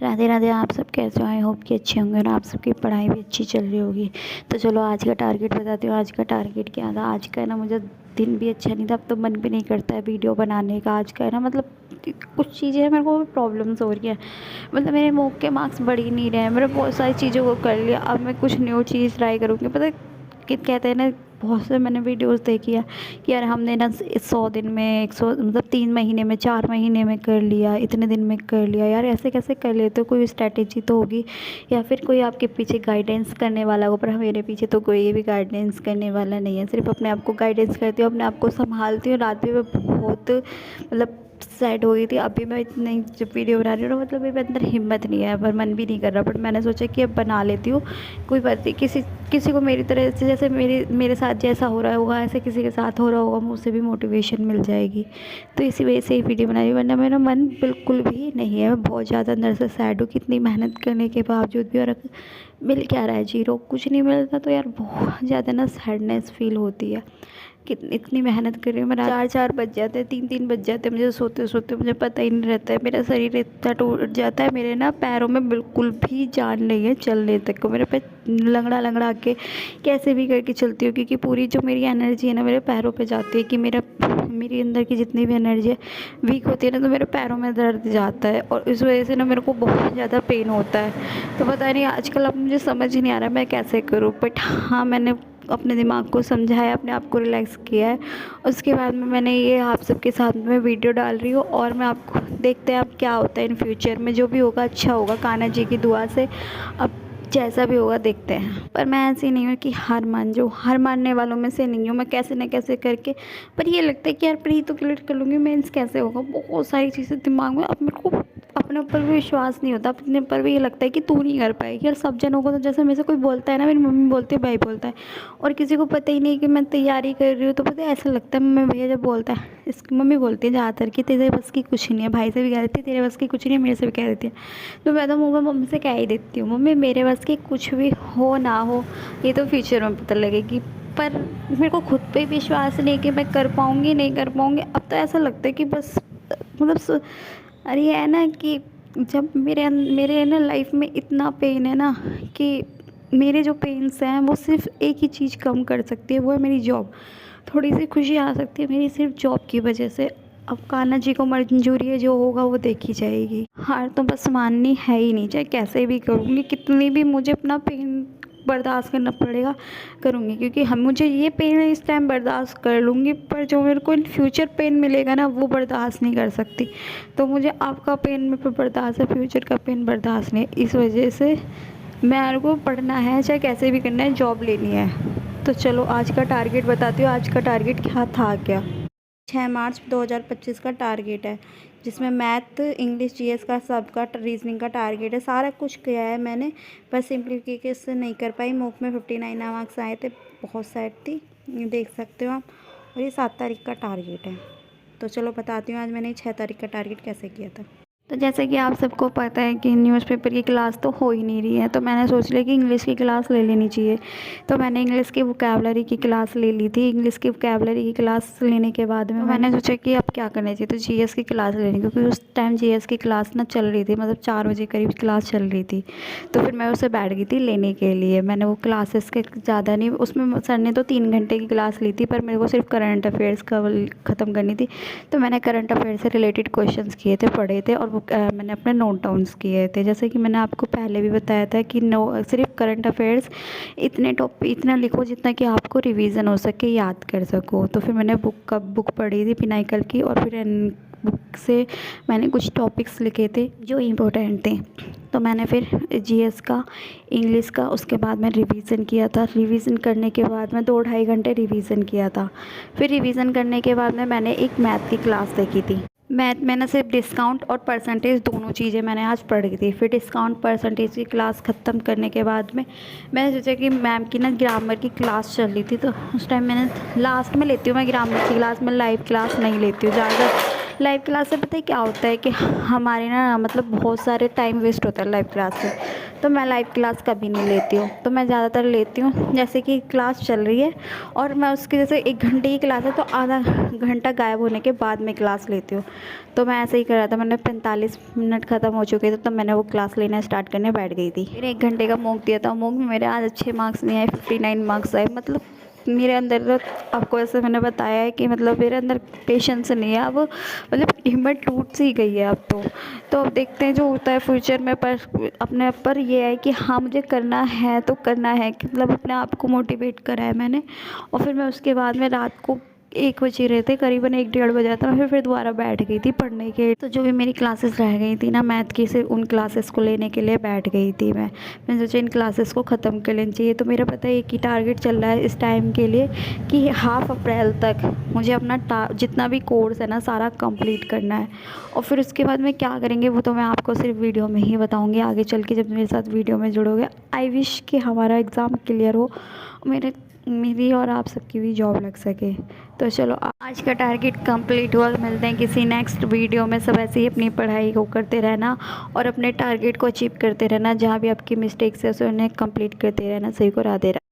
राधे राधे। आप सब कैसे हो? आई होप कि अच्छे होंगे और आप सबकी पढ़ाई भी अच्छी चल रही होगी। तो चलो आज का टारगेट बताती हूँ। आज का टारगेट क्या था? आज का है ना, मुझे दिन भी अच्छा नहीं था, अब तो मन भी नहीं करता है वीडियो बनाने का। आज का है ना, मतलब कि कुछ चीज़ें मेरे को प्रॉब्लम्स हो रही है। मतलब मेरे मॉक के मार्क्स बढ़ ही नहीं रहे हैं। मैंने बहुत सारी चीज़ों को कर लिया, अब मैं कुछ न्यू चीज़ ट्राई करूँगी। पता है कि कहते हैं ना, बहुत से मैंने वीडियोस देखी है कि यार हमने ना 100 दिन में 100 मतलब 3 महीने में 4 महीने में कर लिया, इतने दिन में कर लिया। यार ऐसे कैसे कर लेते हो? कोई स्ट्रैटेजी तो होगी, या फिर कोई आपके पीछे गाइडेंस करने वाला हो। पर मेरे पीछे तो कोई भी गाइडेंस करने वाला नहीं है, सिर्फ अपने आप को गाइडेंस करती हूँ, अपने आप को संभालती हूँ। रात में मैं बहुत मतलब सैड हो गई थी। अभी मैं इतनी जब वीडियो बना रही हूँ ना, मतलब मेरे अंदर हिम्मत नहीं है, पर मन भी नहीं कर रहा। बट मैंने सोचा कि अब बना लेती हूँ। कोई बात नहीं, किसी किसी को मेरी तरह से, जैसे मेरे साथ जैसा हो रहा होगा ऐसे किसी के साथ हो रहा होगा, मुझसे भी मोटिवेशन मिल जाएगी। तो इसी वजह से ही वीडियो बनाई, वरना मेरा मन बिल्कुल भी नहीं है। मैं बहुत ज़्यादा अंदर से सैड हूँ कि इतनी मेहनत करने के बावजूद भी और मिल क्या रहा है? जीरो, कुछ नहीं मिलता। तो यार बहुत ज़्यादा ना सैडनेस फील होती है कि इतनी मेहनत कर रही हूँ मैं। 4 4 बज जाते हैं, 3 3 बज जाते हैं मुझे सोते सोते, मुझे पता ही नहीं रहता है। मेरा शरीर इतना टूट जाता है, मेरे ना पैरों में बिल्कुल भी जान नहीं है चलने तक को। मेरे पैर लंगड़ा लंगड़ा के कैसे भी करके चलती हूँ, क्योंकि पूरी जो मेरी एनर्जी है ना मेरे पैरों पे जाती है। कि मेरी अंदर की जितनी भी एनर्जी है वीक होती है ना, तो मेरे पैरों में दर्द जाता है, और इस वजह से ना मेरे को बहुत ज़्यादा पेन होता है। तो पता नहीं आजकल अब मुझे समझ ही नहीं आ रहा मैं कैसे करूँ। बट हाँ, मैंने अपने दिमाग को समझाया, अपने आप को रिलैक्स किया है। उसके बाद में मैंने ये आप सबके साथ में वीडियो डाल रही हूँ, और मैं आपको देखते हैं अब क्या होता है इन फ्यूचर में। जो भी होगा अच्छा होगा, कान्हा जी की दुआ से। अब जैसा भी होगा देखते हैं। पर मैं ऐसी नहीं हूँ कि हार मान जाऊँ, हार मानने वालों में से नहीं हूँ मैं। कैसे न कैसे करके, पर ये लगता है कि यार प्री तो क्लियर कर लूँगी, मेंस कैसे होगा? बहुत सारी चीज़ें दिमाग में। अब मेरे को अपने ऊपर भी विश्वास नहीं होता, अपने ऊपर भी ये लगता है कि तू नहीं कर पाएगी। यार सब जनों को तो, जैसे मेरे से कोई बोलता है ना, मेरी मम्मी बोलती है, भाई बोलता है, और किसी को पता ही नहीं कि मैं तैयारी कर रही हूँ, तो पता है ऐसा लगता है। मम्मी भैया जब बोलता है, इसकी मम्मी बोलती है ज़्यादातर कि तेरे बस की कुछ नहीं है। भाई से भी कह देती है तेरे बस की कुछ नहीं है, मेरे से भी कह देती है। तो मैं तो मुँह में मम्मी से कह ही देती हूँ, मम्मी मेरे बस की कुछ भी हो ना हो, ये तो फ्यूचर में पता लगेगी। पर मेरे को खुद पे विश्वास नहीं कि मैं कर पाऊँगी, नहीं कर पाऊँगी। अब तो ऐसा लगता है कि बस मतलब अरे ये है ना कि जब मेरे ना लाइफ में इतना पेन है ना, कि मेरे जो पेन्स हैं वो सिर्फ एक ही चीज़ कम कर सकती है, वो है मेरी जॉब। थोड़ी सी खुशी आ सकती है मेरी सिर्फ जॉब की वजह से। अब कान्हा जी को मंजूरी है, जो होगा वो देखी जाएगी। हार तो बस माननी है ही नहीं, चाहे कैसे भी करूँगी, कितनी भी मुझे अपना पेन बर्दाश्त करना पड़ेगा, करूँगी। क्योंकि हम मुझे ये पेन इस टाइम बर्दाश्त कर लूँगी, पर जो मेरे को इन फ्यूचर पेन मिलेगा ना, वो बर्दाश्त नहीं कर सकती। तो मुझे आपका पेन मेरे पे बर्दाश्त है, फ्यूचर का पेन बर्दाश्त नहीं है। इस वजह से मेरे को पढ़ना है, चाहे कैसे भी करना है, जॉब लेनी है। तो चलो आज का टारगेट बताती हूँ। आज का टारगेट क्या था? क्या 6 मार्च 2025 का टारगेट है, जिसमें मैथ, इंग्लिश, जीएस का, सबका, रीजनिंग का टारगेट है। सारा कुछ किया है मैंने, बस सिंप्लीफिकेशन नहीं कर पाई। मॉक में 59 मार्क्स आए थे, बहुत सैड थी, ये देख सकते हो आप। और ये 7 तारीख का टारगेट है। तो चलो बताती हूँ आज मैंने 6 तारीख का टारगेट कैसे किया था। तो जैसे कि आप सबको पता है कि न्यूज़पेपर की क्लास तो हो ही नहीं रही है, तो मैंने सोच लिया कि इंग्लिश की क्लास ले लेनी चाहिए। तो मैंने इंग्लिश की वोकैबलरी की क्लास ले ली थी। इंग्लिश की वोकैबलरी की क्लास लेने के बाद में मैंने सोचा कि अब क्या करना चाहिए, तो जीएस की क्लास लेनी, क्योंकि उस टाइम जीएस की क्लास ना चल रही थी, मतलब 4 बजे करीब क्लास चल रही थी। तो फिर मैं उसे बैठ गई थी लेने के लिए। मैंने वो क्लासेस के ज़्यादा नहीं, उसमें सर ने तो 3 घंटे की क्लास ली थी, पर मेरे को सिर्फ करंट अफेयर्स का ख़त्म करनी थी। तो मैंने करंट अफेयर से रिलेटेड क्वेश्चंस किए थे, पढ़े थे, और वो मैंने अपने नोट डाउन्स किए थे। जैसे कि मैंने आपको पहले भी बताया था कि सिर्फ करंट अफेयर्स इतना लिखो जितना कि आपको रिवीजन हो सके, याद कर सको। तो फिर मैंने बुक पढ़ी थी पिनाइकल की, और फिर बुक से मैंने कुछ टॉपिक्स लिखे थे जो इम्पोर्टेंट थे। तो मैंने फिर जीएस का, इंग्लिश का, उसके बाद मैं रिवीजन किया था। रिवीजन करने के बाद मैं 2 ढाई घंटे रिवीजन किया था। फिर रिवीजन करने के बाद में मैंने एक मैथ की क्लास देखी थी। मैथ में ना सिर्फ डिस्काउंट और परसेंटेज दोनों चीज़ें मैंने आज पढ़ी थी। फिर डिस्काउंट परसेंटेज की क्लास ख़त्म करने के बाद में मैंने सोचा कि मैम की ना ग्रामर की क्लास चल रही थी, तो उस टाइम मैंने लास्ट में लेती हूँ मैं ग्रामर की क्लास, मैं लाइव क्लास नहीं लेती हूँ ज़्यादा। लाइव क्लास से पता है क्या होता है कि हमारे ना मतलब बहुत सारे टाइम वेस्ट होता है लाइव क्लास से। तो मैं लाइव क्लास कभी नहीं लेती हूँ। तो मैं ज़्यादातर लेती हूँ जैसे कि क्लास चल रही है और मैं उसकी जैसे 1 घंटे की क्लास है तो आधा घंटा गायब होने के बाद में क्लास लेती हूँ। तो मैं ऐसे ही कर रहा था, मैंने 45 मिनट ख़त्म हो चुके थे तब मैंने वो क्लास लेना स्टार्ट करने बैठ गई थी। फिर 1 घंटे का मॉक दिया था, मॉक में मेरे आज अच्छे मार्क्स नहीं आए, 59 मार्क्स आए। मतलब मेरे अंदर तो आपको ऐसे मैंने बताया है कि मतलब मेरे अंदर पेशेंस नहीं है अब, मतलब हिम्मत टूट सी गई है अब तो अब देखते हैं जो होता है फ्यूचर में। पर अपने पर ये है कि हाँ मुझे करना है तो करना है, मतलब अपने आप को मोटिवेट करा है मैंने। और फिर मैं उसके बाद में रात को 1 बजे रहे थे, करीबन 1 डेढ़ बजा था, मैं फिर दोबारा बैठ गई थी पढ़ने के। तो जो भी मेरी क्लासेस रह गई थी ना मैथ की, सिर्फ उन क्लासेस को लेने के लिए बैठ गई थी मैंने सोचा इन क्लासेस को ख़त्म कर लेनी चाहिए। तो मेरा पता है एक ही टारगेट चल रहा है इस टाइम के लिए कि हाफ अप्रैल तक मुझे अपना जितना भी कोर्स है ना सारा कंप्लीट करना है। और फिर उसके बाद में क्या करेंगे वो तो मैं आपको सिर्फ वीडियो में ही बताऊँगी आगे चल के जब मेरे साथ वीडियो में जुड़ोगे। आई विश कि हमारा एग्ज़ाम क्लियर हो, मेरी और आप सबकी भी जॉब लग सके। तो चलो आज का टारगेट कंप्लीट हुआ, मिलते हैं किसी नेक्स्ट वीडियो में। सब ऐसे ही अपनी पढ़ाई को करते रहना और अपने टारगेट को अचीव करते रहना, जहाँ भी आपकी मिस्टेक्स है उसे उन्हें कंप्लीट करते रहना। सही को राधे राधे।